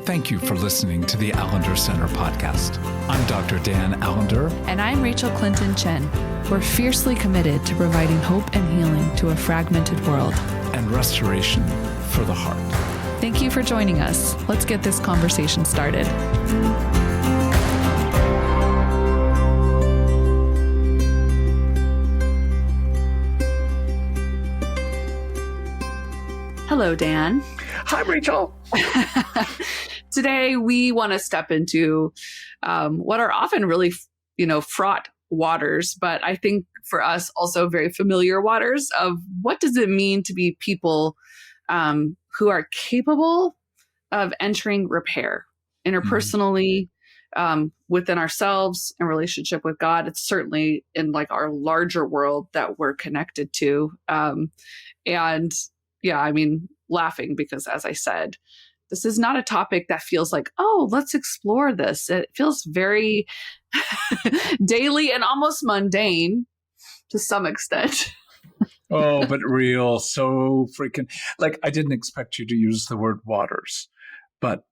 Thank you for listening to the Allender Center podcast. I'm Dr. Dan Allender. And I'm Rachael Clinton Chen. We're fiercely committed to providing hope and healing to a fragmented world. And restoration for the heart. Thank you for joining us. Let's get this conversation started. Hello, Dan. Hi, Rachael. Today, we want to step into what are often really, fraught waters, but I think for us also very familiar waters of what does it mean to be people who are capable of entering repair interpersonally, within ourselves in relationship with God. It's certainly in like our larger world that we're connected to. Laughing because, as I said, this is not a topic that feels like, oh, let's explore this. It feels very daily and almost mundane to some extent. Oh, but real. So freaking, like, I didn't expect you to use the word waters, but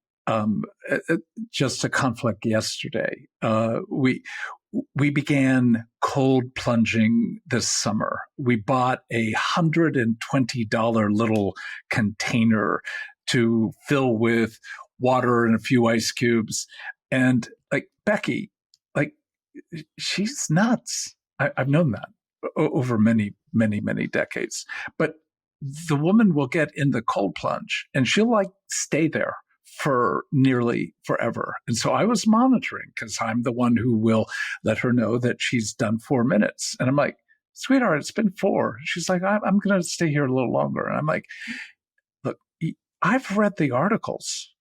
just a conflict yesterday. We began cold plunging this summer. We bought a $120 little container to fill with water and a few ice cubes. And like Becky, like she's nuts. I've known that over many, many, many decades. But the woman will get in the cold plunge and she'll like stay there for nearly forever. And so I was monitoring because I'm the one who will let her know that she's done 4 minutes. And I'm like, sweetheart, it's been 4. She's like, I'm going to stay here a little longer. And I'm like, look, I've read the articles.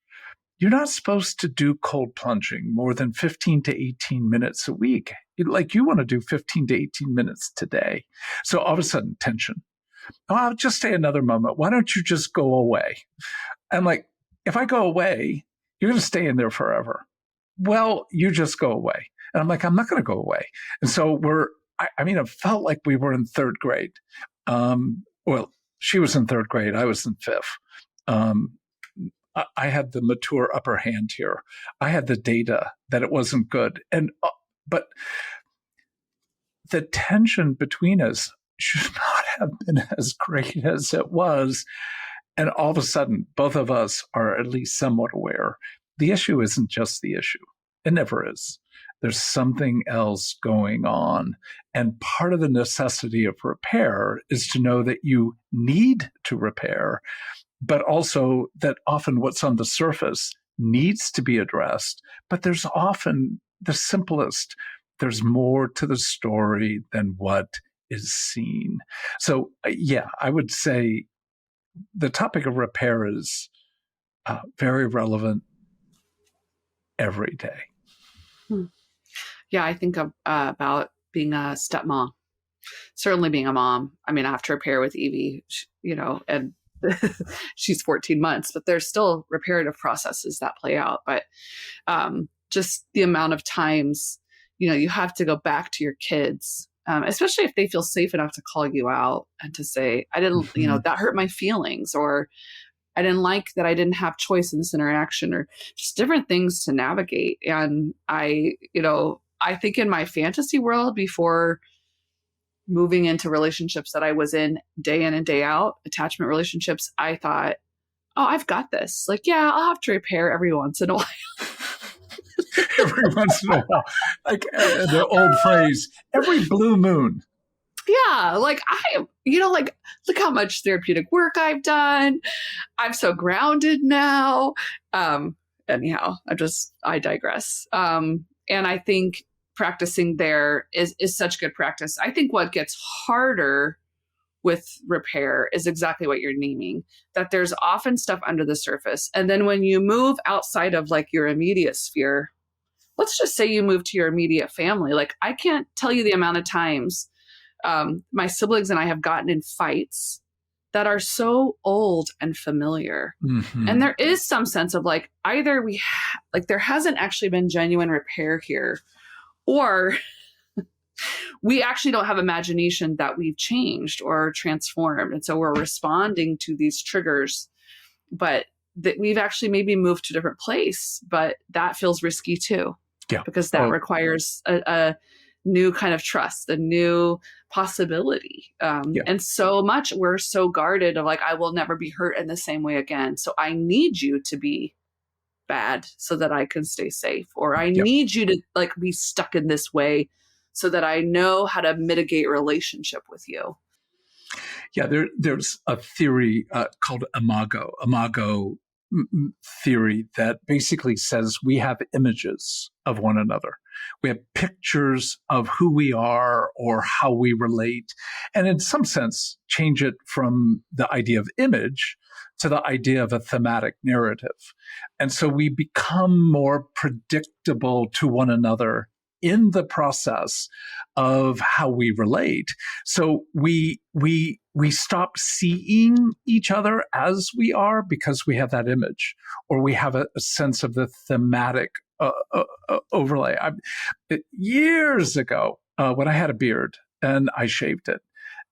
You're not supposed to do cold plunging more than 15 to 18 minutes a week. Like you want to do 15 to 18 minutes today. So all of a sudden, tension. Oh, I'll just stay another moment. Why don't you just go away? I'm like, if I go away, you're going to stay in there forever. Well, you just go away. And I'm like, I'm not going to go away. And so it felt like we were in 3rd grade. She was in 3rd grade. I was in 5th. I had the mature upper hand here. I had the data that it wasn't good. But the tension between us should not have been as great as it was. And all of a sudden, both of us are at least somewhat aware. The issue isn't just the issue. It never is. There's something else going on. And part of the necessity of repair is to know that you need to repair, but also that often what's on the surface needs to be addressed. But there's often the simplest. There's more to the story than what is seen. So, I would say the topic of repair is very relevant every day. Yeah, I think about being a stepmom, certainly being a mom. I mean, I have to repair with Evie, and she's 14 months, but there's still reparative processes that play out. But just the amount of times, you have to go back to your kids, especially if they feel safe enough to call you out and to say, I didn't, that hurt my feelings, or I didn't like that I didn't have choice in this interaction, or just different things to navigate. And I think in my fantasy world before moving into relationships that I was in and day out, attachment relationships, I thought, oh, I've got this. Like, yeah, I'll have to repair every once in a while. Every once in a while, like the old phrase, every blue moon. Yeah, like look how much therapeutic work I've done. I'm so grounded now. Anyhow, I digress. And I think practicing there is such good practice. I think what gets harder with repair is exactly what you're naming, that there's often stuff under the surface. And then when you move outside of like your immediate sphere, let's just say you move to your immediate family. Like I can't tell you the amount of times my siblings and I have gotten in fights that are so old and familiar. Mm-hmm. And there is some sense of like, either there hasn't actually been genuine repair here, or we actually don't have imagination that we've changed or transformed. And so we're responding to these triggers. But that we've actually maybe moved to a different place, but that feels risky too. Yeah. Because that requires a new kind of trust, a new possibility. And so much we're so guarded of like, I will never be hurt in the same way again. So I need you to be bad so that I can stay safe, or I need you to like be stuck in this way so that I know how to mitigate relationship with you. Yeah, there's a theory called imago theory that basically says we have images of one another. We have pictures of who we are or how we relate. And in some sense, change it from the idea of image to the idea of a thematic narrative. And so we become more predictable to one another in the process of how we relate. So we stop seeing each other as we are because we have that image, or we have a sense of the thematic overlay. Years ago, when I had a beard and I shaved it,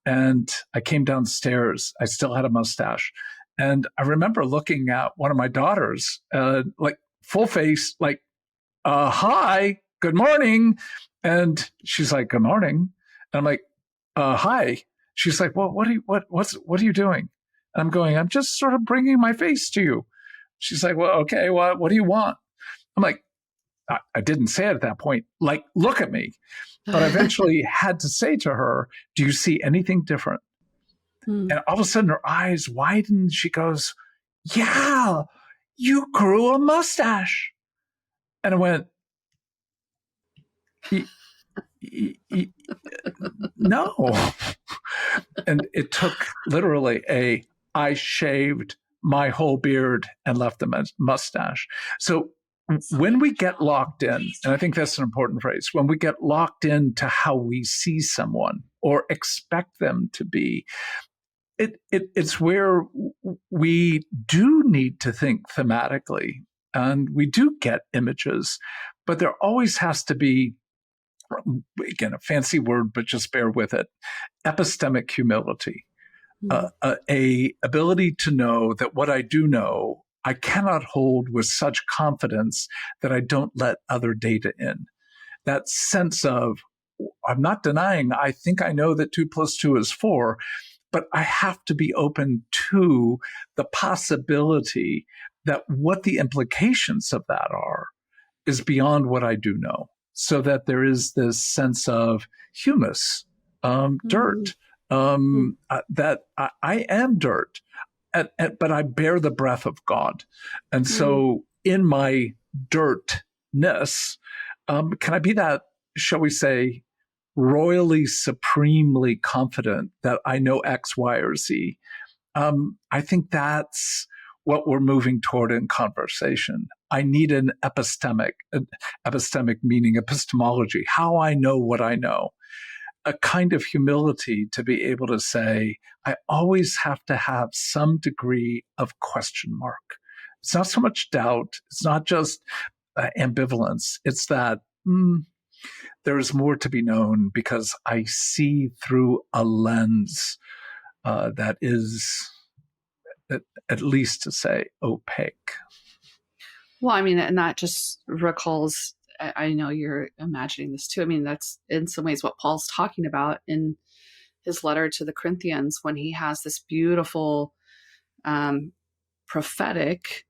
and I came downstairs, I still had a mustache, and I remember looking at one of my daughters, like full face, like, "Hi, good morning," and she's like, "Good morning," and I'm like, "Hi." She's like, "Well, what are you doing?" And I'm going, "I'm just sort of bringing my face to you." She's like, "Well, okay, what do you want?" I'm like, I didn't say it at that point, like, "Look at me." But I eventually had to say to her, "Do you see anything different?" And all of a sudden her eyes widened. She goes, "Yeah, you grew a mustache." And I went, "No." And it took literally I shaved my whole beard and left the mustache. So when we get locked in, and I think that's an important phrase, when we get locked into how we see someone or expect them to be, it's where we do need to think thematically, and we do get images, but there always has to be, again, a fancy word, but just bear with it, epistemic humility. A ability to know that what I do know, I cannot hold with such confidence that I don't let other data in. That sense of, I'm not denying, I think I know that 2 + 2 is 4, but I have to be open to the possibility that what the implications of that are is beyond what I do know. So that there is this sense of humus, dirt, that I am dirt, but I bear the breath of God. And so in my dirtness, can I be that, shall we say, royally, supremely confident that I know X, Y, or Z? I think that's what we're moving toward in conversation. I need an epistemic meaning epistemology, how I know what I know. A kind of humility to be able to say, I always have to have some degree of question mark. It's not so much doubt. It's not just ambivalence. It's that there is more to be known because I see through a lens that is, at least to say, opaque. Well, I mean, and that just recalls, I know you're imagining this too. I mean, that's in some ways what Paul's talking about in his letter to the Corinthians when he has this beautiful, prophetic,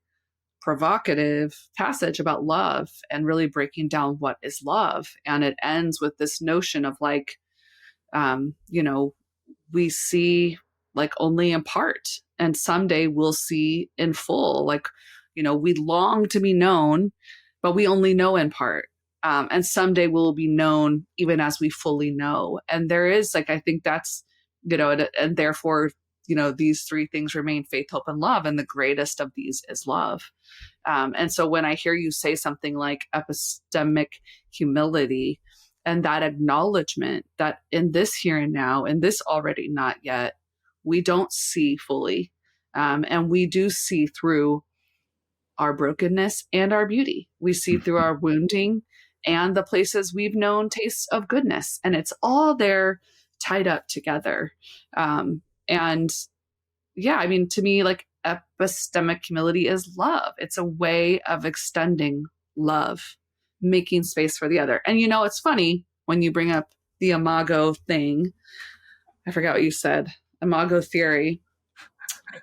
provocative passage about love and really breaking down what is love. And it ends with this notion of like, we see like only in part, and someday we'll see in full. Like, we long to be known, but we only know in part. And someday we'll be known even as we fully know. And there is like, I think that's, and therefore, these 3 things remain: faith, hope, and love. And the greatest of these is love. And so when I hear you say something like epistemic humility, and that acknowledgement that in this here and now, in this already not yet, we don't see fully. And we do see through our brokenness and our beauty. We see through our wounding and the places we've known tastes of goodness. And it's all there tied up together. And yeah, I mean, to me, like epistemic humility is love. It's a way of extending love, making space for the other. And it's funny when you bring up the imago thing. I forgot what you said. Imago theory.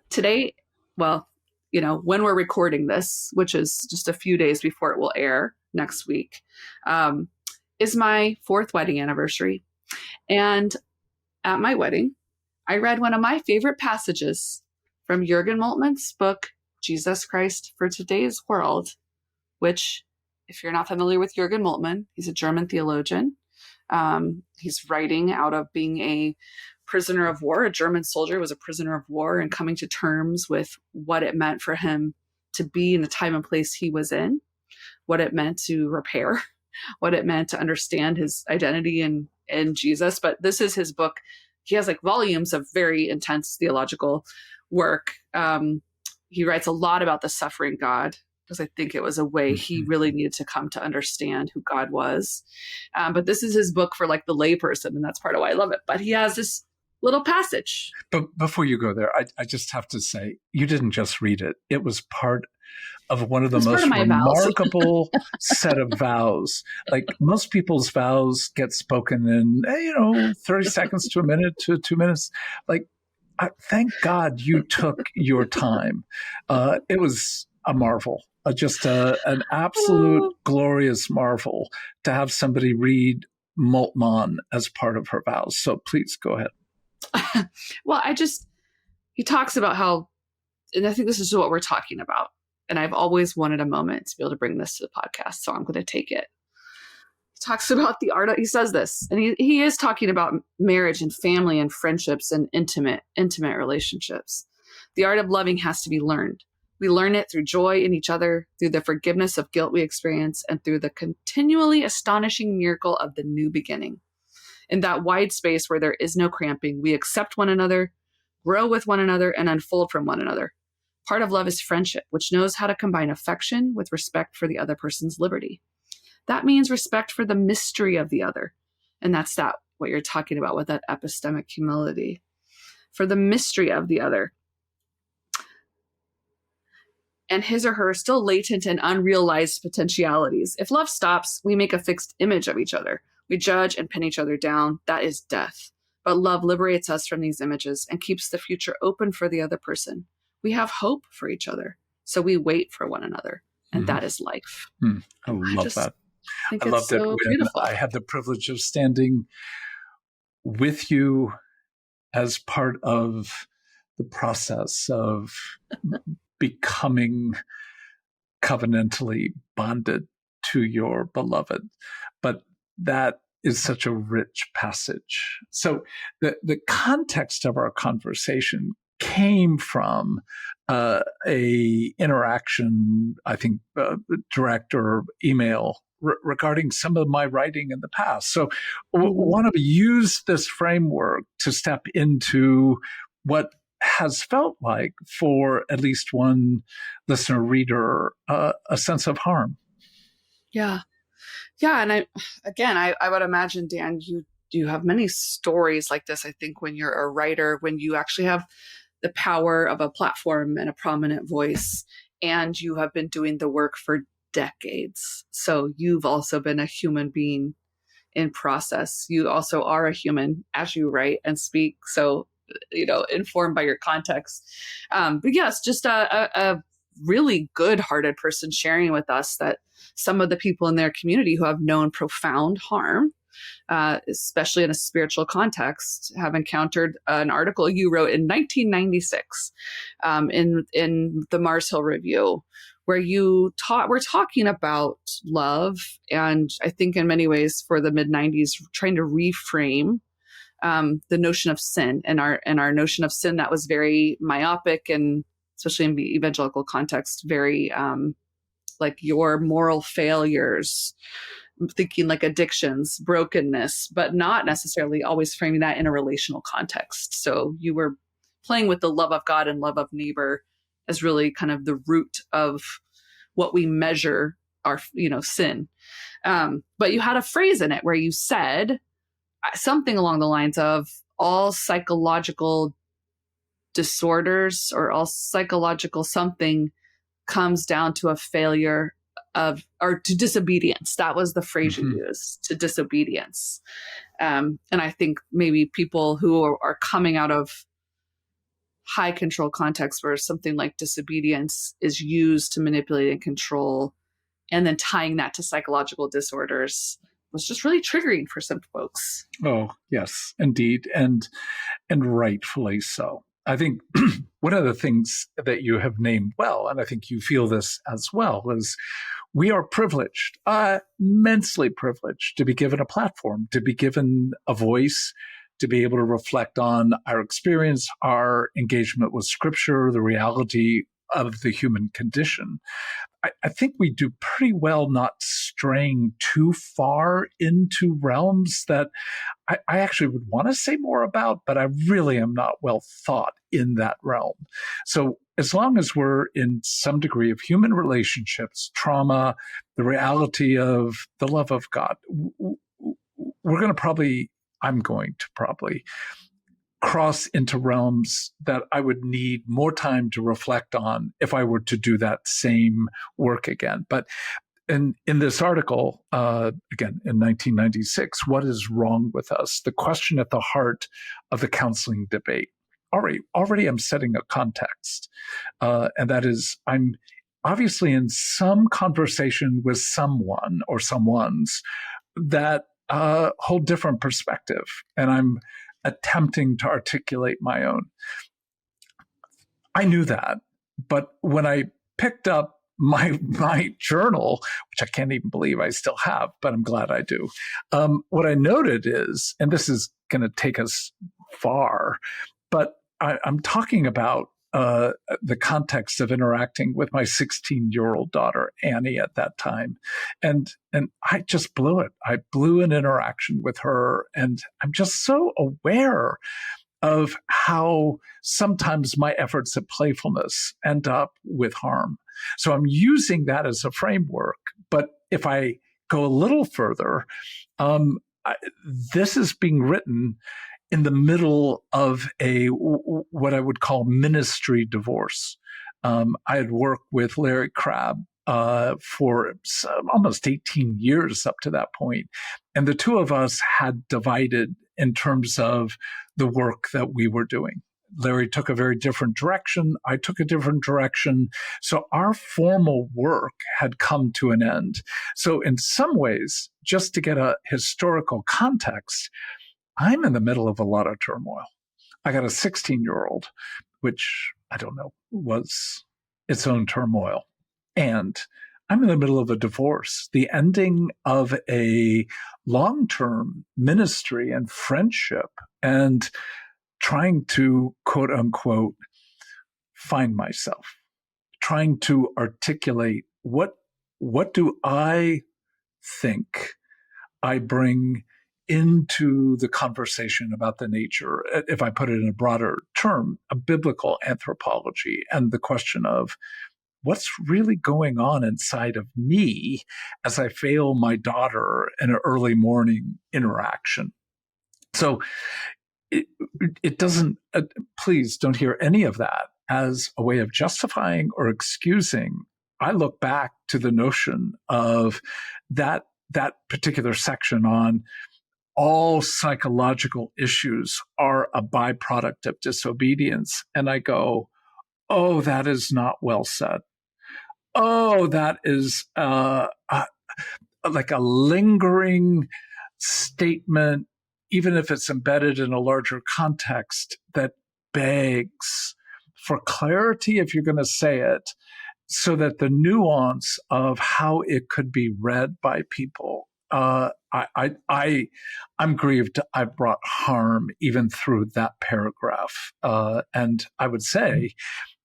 Today, well, when we're recording this, which is just a few days before it will air next week, is my 4th wedding anniversary. And at my wedding, I read one of my favorite passages from Jürgen Moltmann's book, Jesus Christ for Today's World, which, if you're not familiar with Jürgen Moltmann, he's a German theologian. He's writing out of being a prisoner of war. A German soldier was a prisoner of war, and coming to terms with what it meant for him to be in the time and place he was in, what it meant to repair, what it meant to understand his identity in Jesus. But this is his book. He has volumes of very intense theological work. He writes a lot about the suffering God, because I think it was a way he really needed to come to understand who God was. But this is his book for the layperson, and that's part of why I love it. But he has this little passage. But before you go there, I just have to say, you didn't just read it. It was part of one of the most remarkable set of vows. Most people's vows get spoken in, 30 seconds to a minute to 2 minutes. Thank God you took your time. It was a marvel, just an absolute glorious marvel to have somebody read Moltmann as part of her vows. So please go ahead. Well, he talks about how, and I think this is what we're talking about. And I've always wanted a moment to be able to bring this to the podcast, so I'm going to take it. He talks about the art. He says this, and he is talking about marriage and family and friendships and intimate relationships. The art of loving has to be learned. We learn it through joy in each other, through the forgiveness of guilt we experience, and through the continually astonishing miracle of the new beginning. In that wide space where there is no cramping, we accept one another, grow with one another, and unfold from one another. Part of love is friendship, which knows how to combine affection with respect for the other person's liberty. That means respect for the mystery of the other. And that's what you're talking about with that epistemic humility. For the mystery of the other. And his or her still latent and unrealized potentialities. If love stops, we make a fixed image of each other. We judge and pin each other down. That is death. But love liberates us from these images and keeps the future open for the other person. We have hope for each other. So we wait for one another. And that is life. I love that. I loved it when beautiful. I had the privilege of standing with you as part of the process of becoming covenantally bonded to your beloved. But that is such a rich passage. So the context of our conversation came from a interaction, I think, direct or email regarding some of my writing in the past. So want to use this framework to step into what has felt like, for at least one listener reader, a sense of harm. Yeah. And I would imagine, Dan, you have many stories like this. I think when you're a writer, when you actually have the power of a platform and a prominent voice, and you have been doing the work for decades. So you've also been a human being in process. You also are a human as you write and speak. So, informed by your context. But yes, just a really good-hearted person sharing with us that some of the people in their community who have known profound harm, especially in a spiritual context, have encountered an article you wrote in 1996 in the Mars Hill Review, where we're talking about love, and I think in many ways for the mid-90s, trying to reframe the notion of sin and our notion of sin that was very myopic, and especially in the evangelical context, very like your moral failures, thinking like addictions, brokenness, but not necessarily always framing that in a relational context. So you were playing with the love of God and love of neighbor as really kind of the root of what we measure our, sin. But you had a phrase in it where you said something along the lines of all psychological disorders or all psychological something comes down to a failure of, or to disobedience. That was the phrase you used, to disobedience. And I think maybe people who are coming out of high control contexts where something like disobedience is used to manipulate and control, and then tying that to psychological disorders was just really triggering for some folks. Oh, yes, indeed. And rightfully so. I think one of the things that you have named well, and I think you feel this as well, is we are privileged, immensely privileged, to be given a platform, to be given a voice, to be able to reflect on our experience, our engagement with Scripture, the reality of the human condition. I think we do pretty well not straying too far into realms that I actually would want to say more about, but I really am not well thought in that realm. So as long as we're in some degree of human relationships, trauma, the reality of the love of God, I'm going to probably cross into realms that I would need more time to reflect on if I were to do that same work again. But in this article, again, in 1996, what is wrong with us? The question at the heart of the counseling debate. Already I'm setting a context. And that is, I'm obviously in some conversation with someone or someones that hold different perspective. And I'm attempting to articulate my own. I knew that, but when I picked up my journal, which I can't even believe I still have, but I'm glad I do. What I noted is, and this is going to take us far, but I'm talking about the context of interacting with my 16-year-old daughter, Annie, at that time. And I just blew it. I blew an interaction with her. And I'm just so aware of how sometimes my efforts at playfulness end up with harm. So I'm using that as a framework. But if I go a little further, this is being written in the middle of what I would call ministry divorce. I had worked with Larry Crabb for almost 18 years up to that point. And the two of us had divided in terms of the work that we were doing. Larry took a very different direction. I took a different direction. So our formal work had come to an end. So in some ways, just to get a historical context, I'm in the middle of a lot of turmoil. I got a 16-year-old, which I don't know, was its own turmoil. And I'm in the middle of a divorce, the ending of a long-term ministry and friendship, and trying to, quote unquote, find myself, trying to articulate what do I think I bring into the conversation about the nature, if I put it in a broader term, a biblical anthropology, and the question of what's really going on inside of me as I fail my daughter in an early morning interaction. So it doesn't, please don't hear any of that as a way of justifying or excusing. I look back to the notion of that particular section on all psychological issues are a byproduct of disobedience. And I go, oh, that is not well said. Oh, that is like a lingering statement, even if it's embedded in a larger context, that begs for clarity if you're going to say it, so that the nuance of how it could be read by people, I'm grieved I brought harm even through that paragraph. And I would say,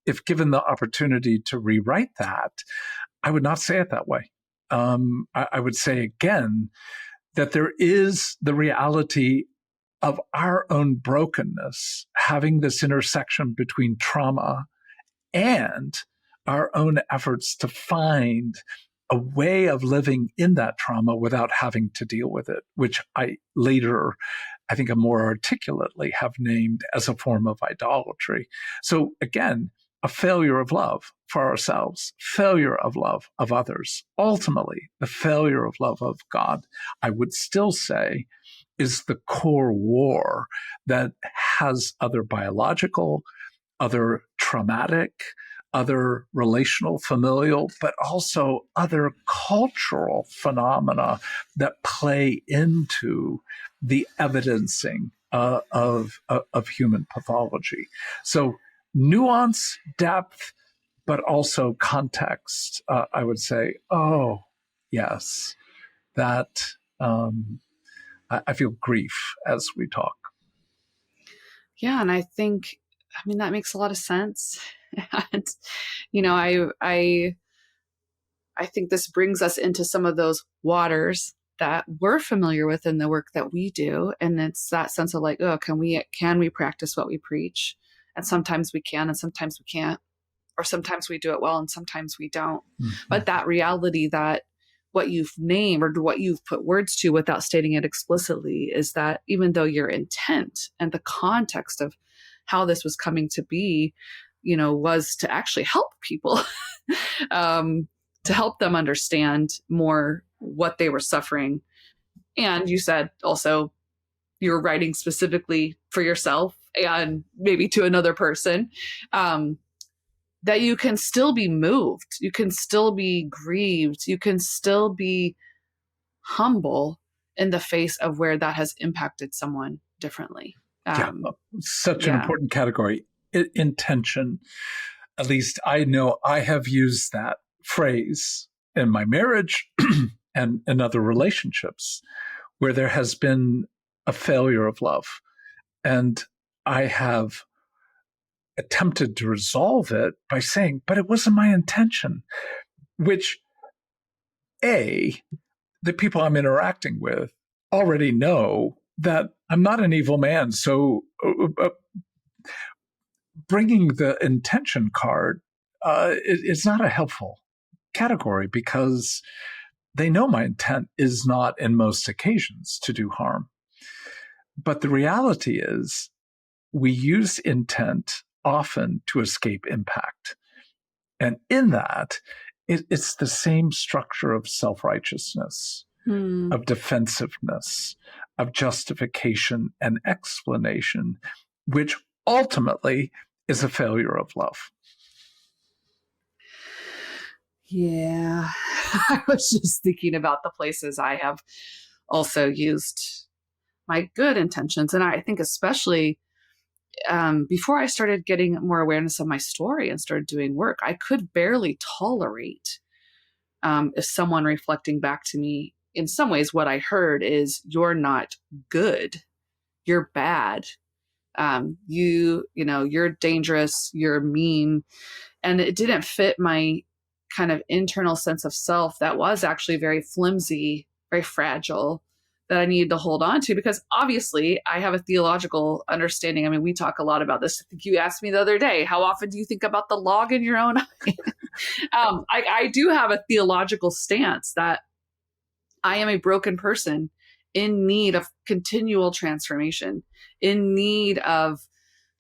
if given the opportunity to rewrite that, I would not say it that way. I would say again that there is the reality of our own brokenness, having this intersection between trauma and our own efforts to find a way of living in that trauma without having to deal with it, which I later I think, more articulately have named as a form of idolatry. So again, a failure of love for ourselves, failure of love of others, ultimately the failure of love of God, I would still say, is the core war that has other biological, other traumatic, other relational, familial, but also other cultural phenomena that play into the evidencing of human pathology. So nuance, depth, but also context. I would say, oh, yes, that I feel grief as we talk. Yeah, and I think, that makes a lot of sense. And I think this brings us into some of those waters that we're familiar with in the work that we do, and it's that sense of like, oh, can we practice what we preach? And sometimes we can, and sometimes we can't, or sometimes we do it well, and sometimes we don't. Mm-hmm. But that reality that what you've named or what you've put words to without stating it explicitly is that even though your intent and the context of how this was coming to be, was to actually help people, to help them understand more what they were suffering. And you said also you're writing specifically for yourself and maybe to another person, that you can still be moved, you can still be grieved, you can still be humble in the face of where that has impacted someone differently. Such an important category. Intention. At least I know I have used that phrase in my marriage and in other relationships where there has been a failure of love. And I have attempted to resolve it by saying, but it wasn't my intention, which the people I'm interacting with already know that I'm not an evil man. So bringing the intention card is not a helpful category because they know my intent is not in most occasions to do harm. But the reality is we use intent often to escape impact. And in that, it's the same structure of self-righteousness, of defensiveness, of justification and explanation, which ultimately is a failure of love. Yeah, I was just thinking about the places I have also used my good intentions. And I think especially before I started getting more awareness of my story and started doing work, I could barely tolerate if someone reflecting back to me, in some ways, what I heard is, you're not good, you're bad, you're dangerous, you're mean. And it didn't fit my kind of internal sense of self that was actually very flimsy, very fragile, that I needed to hold on to, because obviously I have a theological understanding. I mean, we talk a lot about this. I think you asked me the other day, how often do you think about the log in your own eye? I do have a theological stance that I am a broken person in need of continual transformation, in need of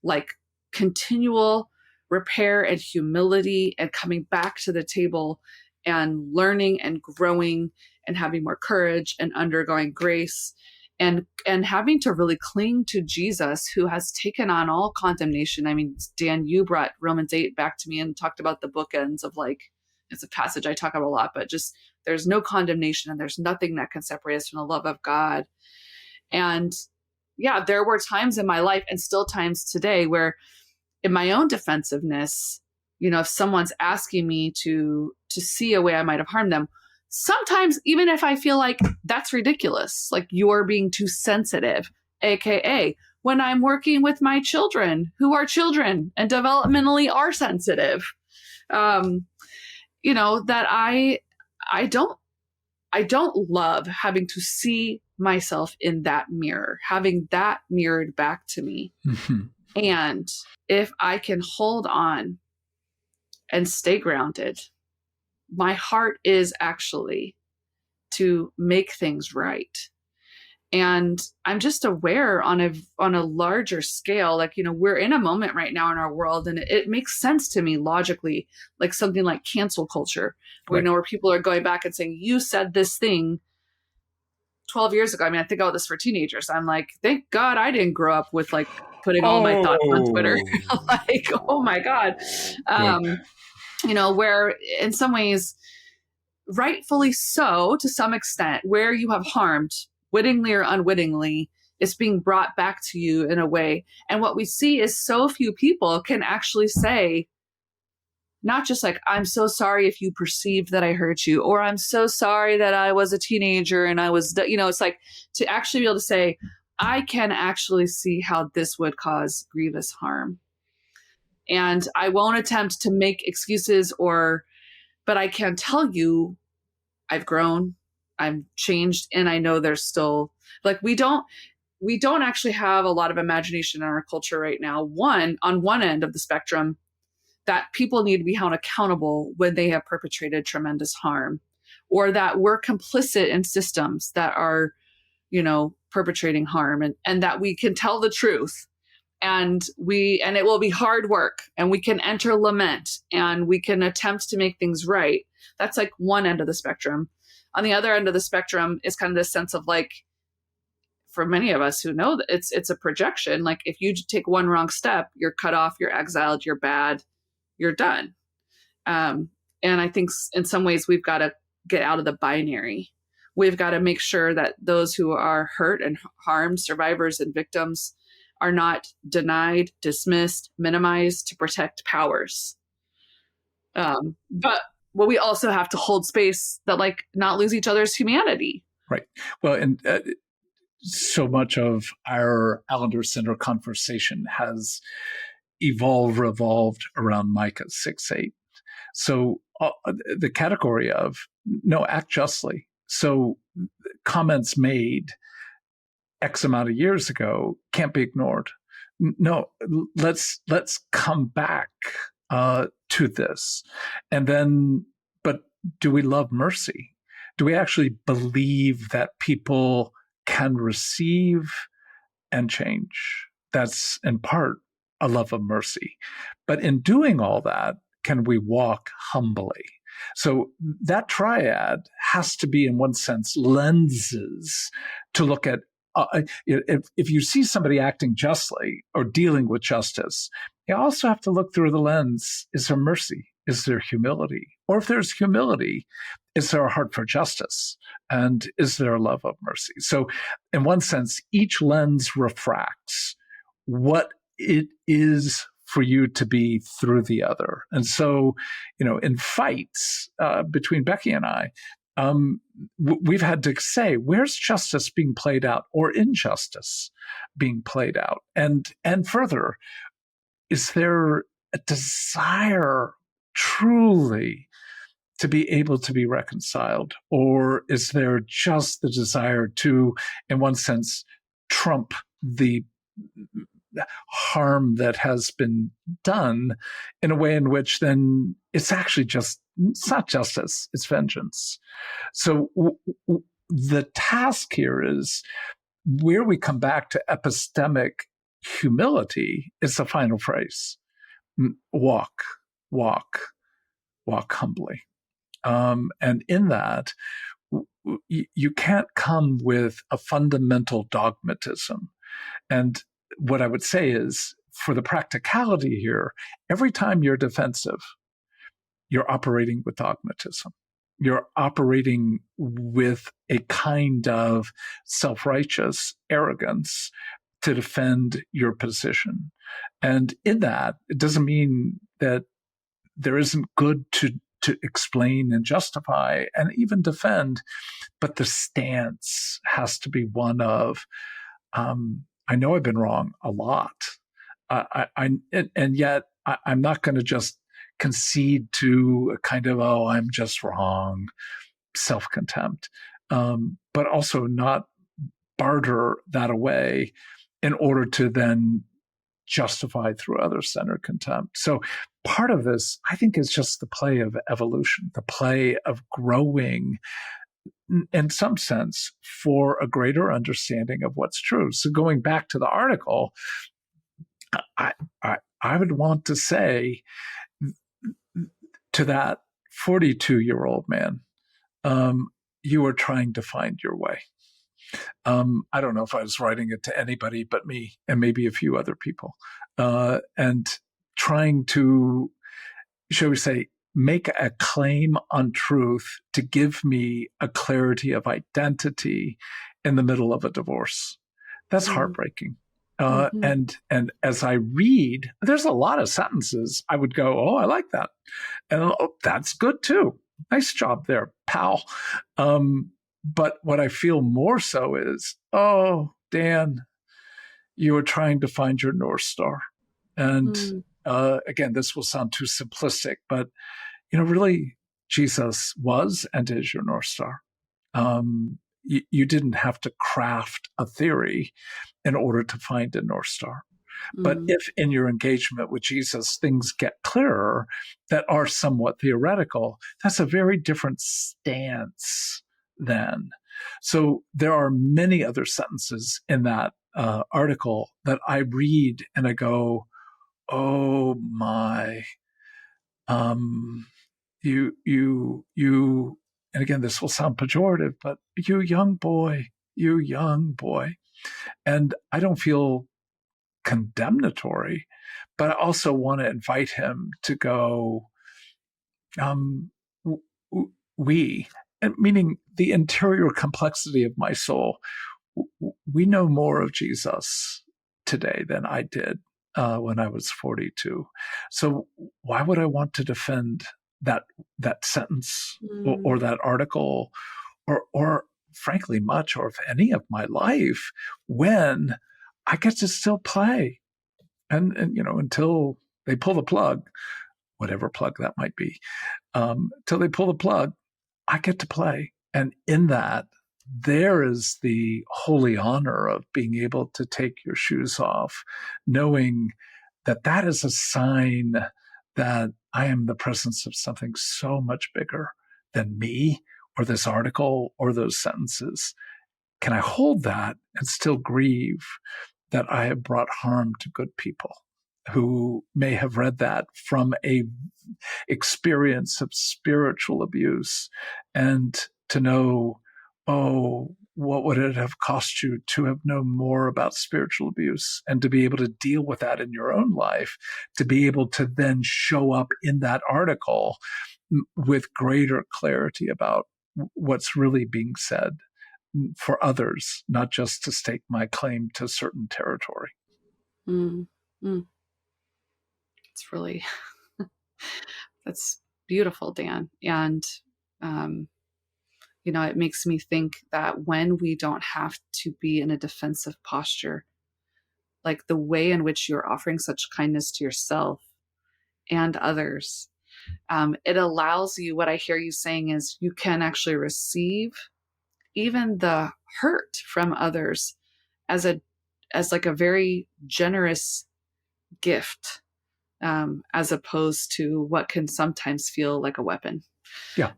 like continual repair and humility and coming back to the table and learning and growing and having more courage and undergoing grace and having to really cling to Jesus, who has taken on all condemnation. I mean, Dan, you brought Romans 8 back to me and talked about the bookends of, like, it's a passage I talk about a lot, but just there's no condemnation and there's nothing that can separate us from the love of God. And yeah, there were times in my life and still times today where in my own defensiveness, if someone's asking me to see a way I might have harmed them, sometimes even if I feel like that's ridiculous, like you're being too sensitive, AKA when I'm working with my children who are children and developmentally are sensitive, that I don't love having to see myself in that mirror, having that mirrored back to me. Mm-hmm. And if I can hold on and stay grounded, my heart is actually to make things right. And I'm just aware on a larger scale, like, we're in a moment right now in our world, and it makes sense to me logically, like something like cancel culture, where, Right. where people are going back and saying, you said this thing 12 years ago. I mean, I think about this for teenagers. I'm like, thank God I didn't grow up with like putting all my thoughts on Twitter. Oh, Like, oh my God. good. Where in some ways, rightfully so, to some extent, where you have harmed, wittingly or unwittingly, it's being brought back to you in a way. And what we see is so few people can actually say, not just like, I'm so sorry if you perceived that I hurt you, or I'm so sorry that I was a teenager and I was, it's like to actually be able to say, I can actually see how this would cause grievous harm. And I won't attempt to make excuses but I can tell you I've grown, I'm changed, and I know there's still like we don't actually have a lot of imagination in our culture right now. On one end of the spectrum, that people need to be held accountable when they have perpetrated tremendous harm, or that we're complicit in systems that are, perpetrating harm, and that we can tell the truth, and it will be hard work, and we can enter lament, and we can attempt to make things right. That's like one end of the spectrum. On the other end of the spectrum is kind of this sense of like, for many of us who know that it's a projection, like if you take one wrong step, you're cut off, you're exiled, you're bad, you're done. And I think in some ways we've got to get out of the binary. We've got to make sure that those who are hurt and harmed, survivors and victims, are not denied, dismissed, minimized to protect powers. But we also have to hold space that like not lose each other's humanity. Right. Well, and so much of our Allender Center conversation has revolved around Micah 6:8. So the category of no, act justly. So comments made X amount of years ago can't be ignored. No, let's come back to this. And then, but do we love mercy? Do we actually believe that people can receive and change? That's in part a love of mercy. But in doing all that, can we walk humbly? So that triad has to be, in one sense, lenses to look at. If you see somebody acting justly or dealing with justice, you also have to look through the lens. Is there mercy? Is there humility? Or if there's humility, is there a heart for justice? And is there a love of mercy? So in one sense, each lens refracts what it is for you to be through the other. And so, in fights between Becky and I, we've had to say, where's justice being played out or injustice being played out? And further, is there a desire truly to be able to be reconciled? Or is there just the desire to, in one sense, trump the harm that has been done in a way in which then it's actually it's not justice, it's vengeance. So the task here is where we come back to epistemic humility is the final phrase. Walk humbly. And in that, you can't come with a fundamental dogmatism. And what I would say is, for the practicality here, every time you're defensive, you're operating with dogmatism. You're operating with a kind of self-righteous arrogance to defend your position. And in that, it doesn't mean that there isn't good to explain and justify and even defend, but the stance has to be one of, I know I've been wrong a lot, and yet I'm not going to just concede to a kind of, oh, I'm just wrong, self-contempt, but also not barter that away in order to then justify through other-centered contempt. So part of this, I think, is just the play of evolution, the play of growing in some sense, for a greater understanding of what's true. So going back to the article, I would want to say to that 42-year-old man, you are trying to find your way. I don't know if I was writing it to anybody but me and maybe a few other people, and trying to, shall we say, make a claim on truth to give me a clarity of identity in the middle of a divorce. That's heartbreaking. And as I read, there's a lot of sentences I would go, oh, I like that. And oh, that's good too. Nice job there, pal. But what I feel more so is, oh, Dan, you are trying to find your North Star. And again, this will sound too simplistic, but really, Jesus was and is your North Star. You didn't have to craft a theory in order to find a North Star. But if in your engagement with Jesus, things get clearer that are somewhat theoretical, that's a very different stance then. So there are many other sentences in that article that I read and I go, oh my, you, and again, this will sound pejorative, but you young boy. And I don't feel condemnatory, but I also want to invite him to go, we, meaning the interior complexity of my soul, we know more of Jesus today than I did when I was 42. So why would I want to defend that sentence or that article or frankly much or if any of my life when I get to still play and until they pull the plug, whatever plug that might be, till they pull the plug, I get to play. And in that, there is the holy honor of being able to take your shoes off, knowing that that is a sign that I am the presence of something so much bigger than me or this article or those sentences. Can I hold that and still grieve that I have brought harm to good people who may have read that from a experience of spiritual abuse, and to know, oh, what would it have cost you to have known more about spiritual abuse and to be able to deal with that in your own life, to be able to then show up in that article with greater clarity about what's really being said for others, not just to stake my claim to certain territory. It's really, that's beautiful, Dan. And, it makes me think that when we don't have to be in a defensive posture, like the way in which you're offering such kindness to yourself and others, it allows you, what I hear you saying is you can actually receive even the hurt from others as like a very generous gift, as opposed to what can sometimes feel like a weapon. Yeah.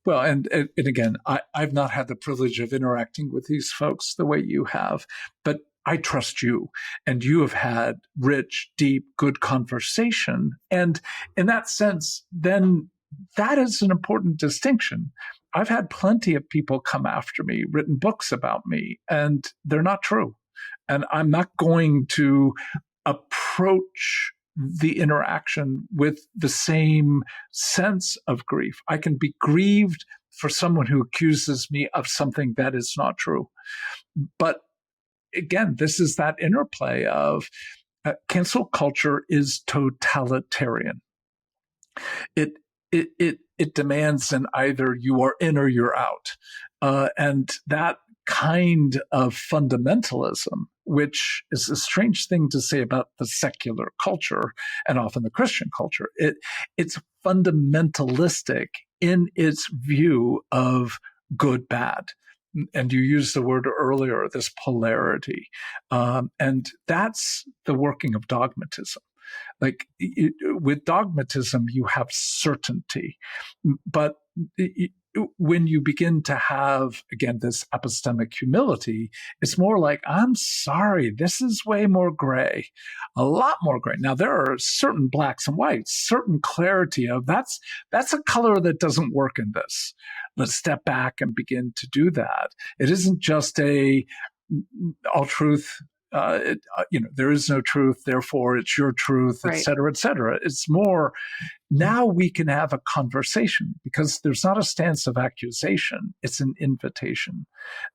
Well, and again, I've not had the privilege of interacting with these folks the way you have, but I trust you, and you have had rich, deep, good conversation. And in that sense, then that is an important distinction. I've had plenty of people come after me, written books about me, and they're not true. And I'm not going to approach the interaction with the same sense of grief. I can be grieved for someone who accuses me of something that is not true. But again, this is that interplay of cancel culture is totalitarian. It demands an either you are in or you're out. And that kind of fundamentalism, which is a strange thing to say about the secular culture and often the Christian culture, it's fundamentalistic in its view of good, bad. And you used the word earlier, this polarity. And that's the working of dogmatism. Like with dogmatism, you have certainty, but when you begin to have, again, this epistemic humility, it's more like, I'm sorry, this is way more gray, a lot more gray. Now, there are certain blacks and whites, certain clarity of that's a color that doesn't work in this. Let's step back and begin to do that. It isn't just all truth. There is no truth, therefore it's your truth, et cetera, et cetera. It's more, now we can have a conversation because there's not a stance of accusation. It's an invitation.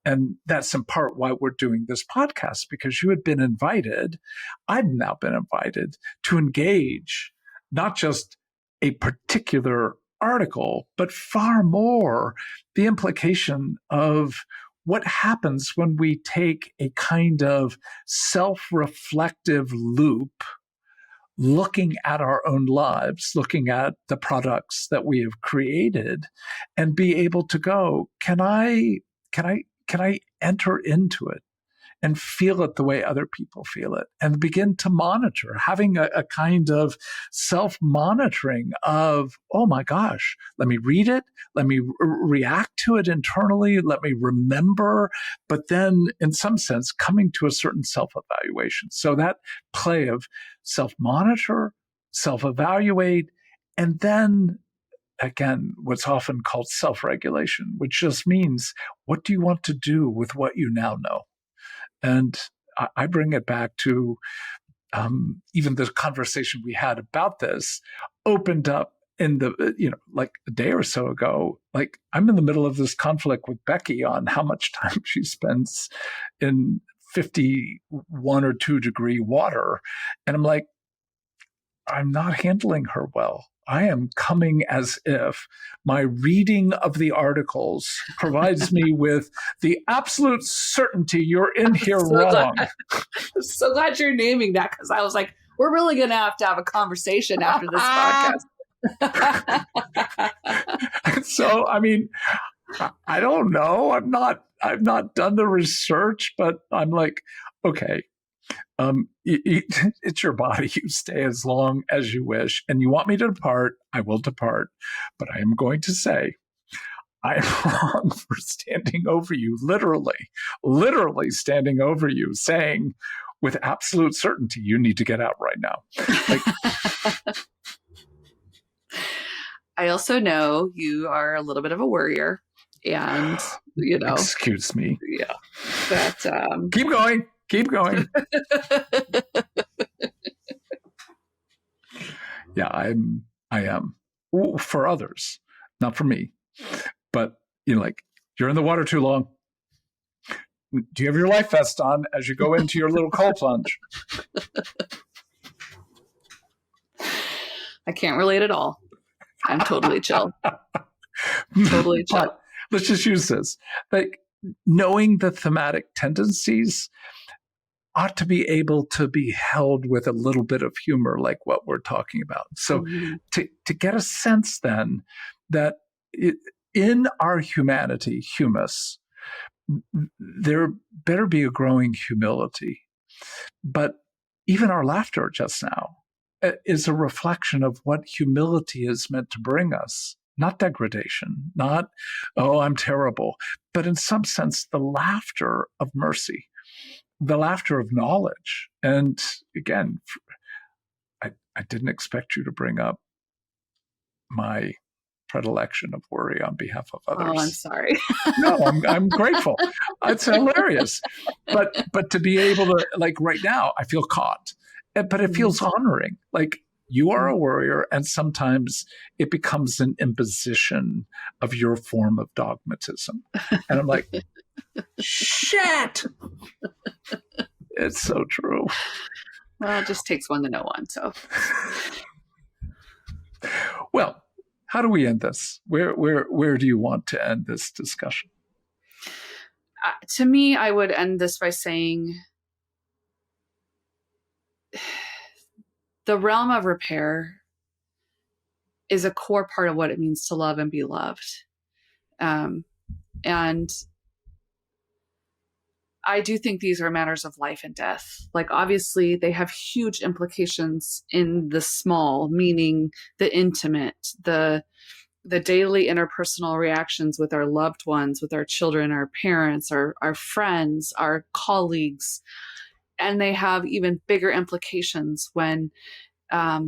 And that's in part why we're doing this podcast, because you had been invited, I've now been invited to engage not just a particular article, but far more the implication of what happens when we take a kind of self-reflective loop, looking at our own lives, looking at the products that we have created, and be able to go, can I enter into it and feel it the way other people feel it, and begin to monitor, having a kind of self-monitoring of, oh my gosh, let me read it, let me react to it internally, let me remember, but then in some sense coming to a certain self-evaluation. So that play of self-monitor, self-evaluate, and then again, what's often called self-regulation, which just means, what do you want to do with what you now know? And I bring it back to even the conversation we had about this opened up in like a day or so ago. Like, I'm in the middle of this conflict with Becky on how much time she spends in 51 or 2 degree water. And I'm like, I'm not handling her well. I am coming as if my reading of the articles provides me with the absolute certainty you're in here wrong. I'm so glad you're naming that, because I was like, we're really going to have a conversation after this podcast. So, I mean, I don't know. I've not done the research, but I'm like, okay. It's your body. You stay as long as you wish. And you want me to depart, I will depart. But I am going to say, I am wrong for standing over you, literally standing over you, saying with absolute certainty, you need to get out right now. Like, I also know you are a little bit of a worrier, and, excuse me. Yeah. But, keep going. Yeah, I am. Ooh, for others, not for me. But, like, you're in the water too long. Do you have your life vest on as you go into your little cold plunge? I can't relate at all. I'm totally chill. Totally chill. But let's just use this. Like, knowing the thematic tendencies ought to be able to be held with a little bit of humor, like what we're talking about. So to get a sense then that in our humanity, humus, there better be a growing humility. But even our laughter just now is a reflection of what humility is meant to bring us. Not degradation, not, oh, I'm terrible, but in some sense, the laughter of mercy, the laughter of knowledge. And again, I didn't expect you to bring up my predilection of worry on behalf of others. Oh, I'm sorry. No, I'm grateful. It's hilarious. But to be able to, like, right now, I feel caught, but it feels honoring. Like, you are a worrier, and sometimes it becomes an imposition of your form of dogmatism. And I'm like, shit. It's so true. Well, it just takes one to know one. So, well, how do we end this? Where do you want to end this discussion? To me, I would end this by saying the realm of repair is a core part of what it means to love and be loved. And I do think these are matters of life and death. Like, obviously, they have huge implications in the small, meaning the intimate, the the daily interpersonal reactions with our loved ones, with our children, our parents, our friends, our colleagues. And they have even bigger implications when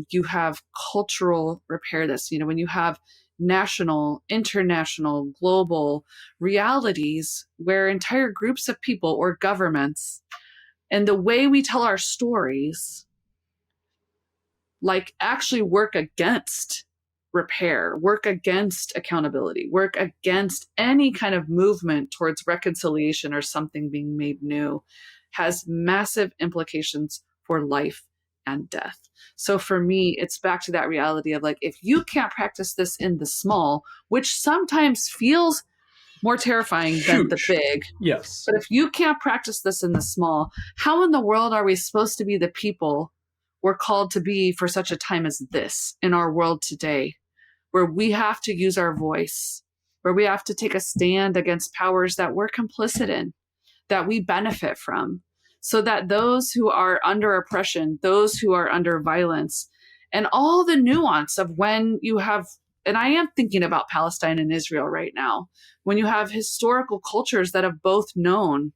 you have cultural repair this, when you have national, international, global realities where entire groups of people or governments and the way we tell our stories like actually work against repair, work against accountability, work against any kind of movement towards reconciliation or something being made new, has massive implications for life and death. So for me, it's back to that reality of like, if you can't practice this in the small, which sometimes feels more terrifying than the big. Yes. But if you can't practice this in the small, how in the world are we supposed to be the people we're called to be for such a time as this in our world today, where we have to use our voice, where we have to take a stand against powers that we're complicit in, that we benefit from, so that those who are under oppression, those who are under violence, and all the nuance of when you have, and I am thinking about Palestine and Israel right now, when you have historical cultures that have both known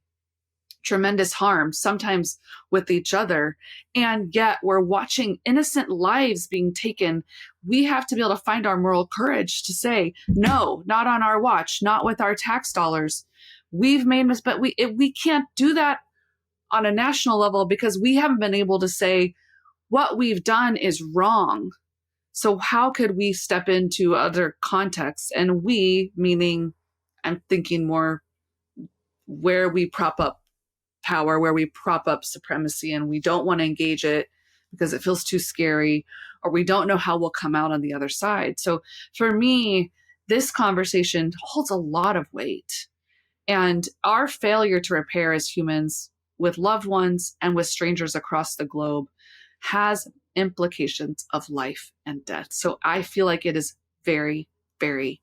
tremendous harm, sometimes with each other, and yet we're watching innocent lives being taken. We have to be able to find our moral courage to say, no, not on our watch, not with our tax dollars. We've made mistakes, but we can't do that on a national level because we haven't been able to say what we've done is wrong. So how could we step into other contexts? And we, meaning I'm thinking more where we prop up power, where we prop up supremacy, and we don't want to engage it because it feels too scary, or we don't know how we'll come out on the other side. So for me, this conversation holds a lot of weight. And our failure to repair as humans with loved ones and with strangers across the globe has implications of life and death. So I feel like it is very, very,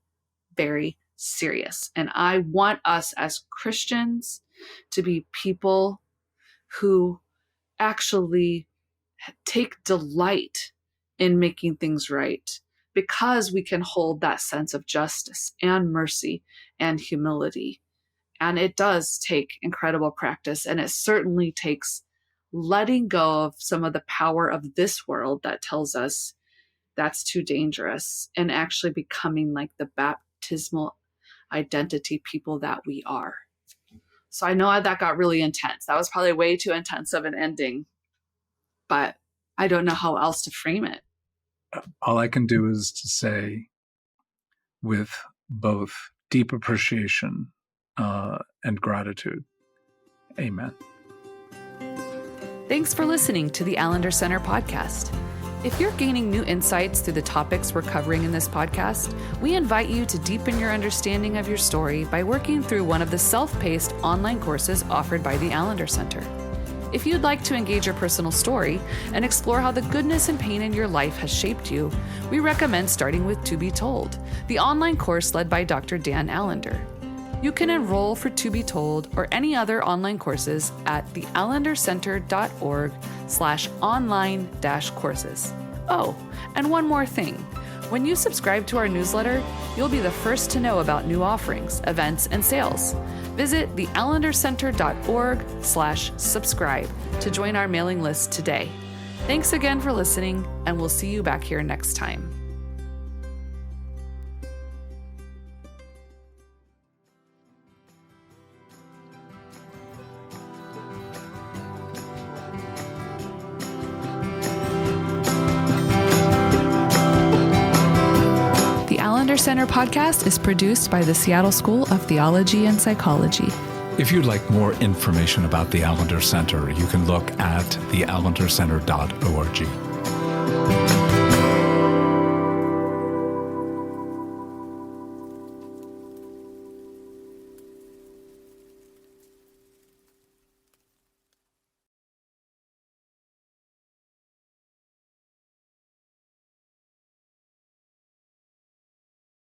very serious. And I want us as Christians to be people who actually take delight in making things right, because we can hold that sense of justice and mercy and humility. And it does take incredible practice, and it certainly takes letting go of some of the power of this world that tells us that's too dangerous, and actually becoming like the baptismal identity people that we are. So I know that got really intense. That was probably way too intense of an ending, but I don't know how else to frame it. All I can do is to say, with both deep appreciation and gratitude, amen. Thanks for listening to the Allender Center podcast. If you're gaining new insights through the topics we're covering in this podcast, we invite you to deepen your understanding of your story by working through one of the self-paced online courses offered by the Allender Center. If you'd like to engage your personal story and explore how the goodness and pain in your life has shaped you, we recommend starting with To Be Told, the online course led by Dr. Dan Allender. You can enroll for To Be Told or any other online courses at theallendercenter.org/online-courses. Oh, and one more thing. When you subscribe to our newsletter, you'll be the first to know about new offerings, events, and sales. Visit theallendercenter.org/subscribe to join our mailing list today. Thanks again for listening, and we'll see you back here next time. Center podcast is produced by the Seattle School of Theology and Psychology. If you'd like more information about the Allender Center, you can look at theallendercenter.org.